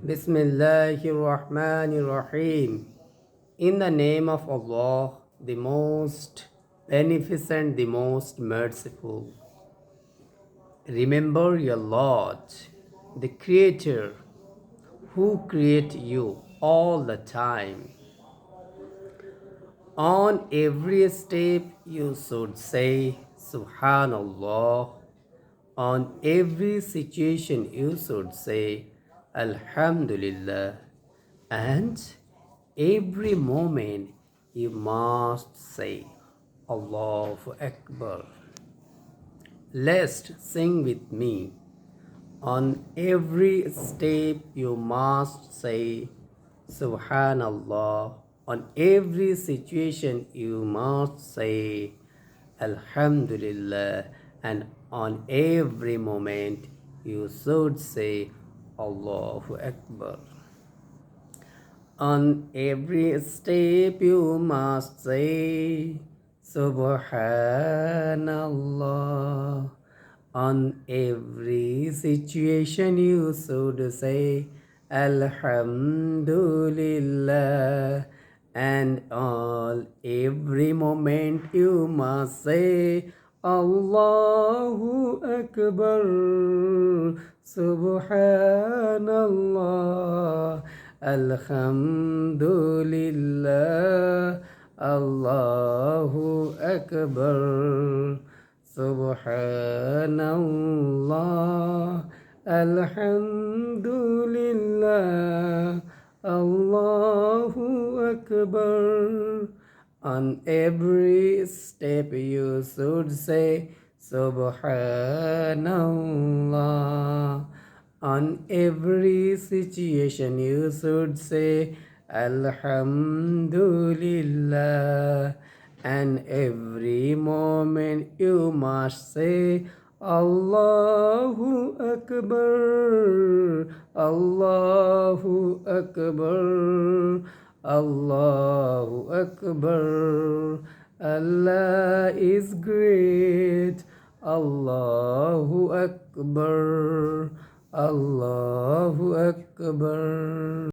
Bismillahirrahmanirrahim. In the name of Allah, the most beneficent, the most merciful. Remember your Lord, the Creator, who created you all the time. On every step you should say Subhanallah. On every situation you should say Alhamdulillah. And every moment you must say Allahu Akbar. Let's sing with me. On every step you must say Subhanallah. On every situation you must say Alhamdulillah. And on every moment you should say Allahu Akbar. On every step you must say Subhanallah. On every situation you should say Alhamdulillah. And on every moment you must say Allahu Akbar. Subhanallah. Alhamdulillah, Allahu Akbar, Subhanallah, Alhamdulillah, Allahu Akbar. On every step you should say Subhanallah. On every situation you should say Alhamdulillah. And every moment you must say Allahu Akbar, Allahu Akbar, Allahu Akbar. Allah is great, Allahu Akbar. Allahu Akbar.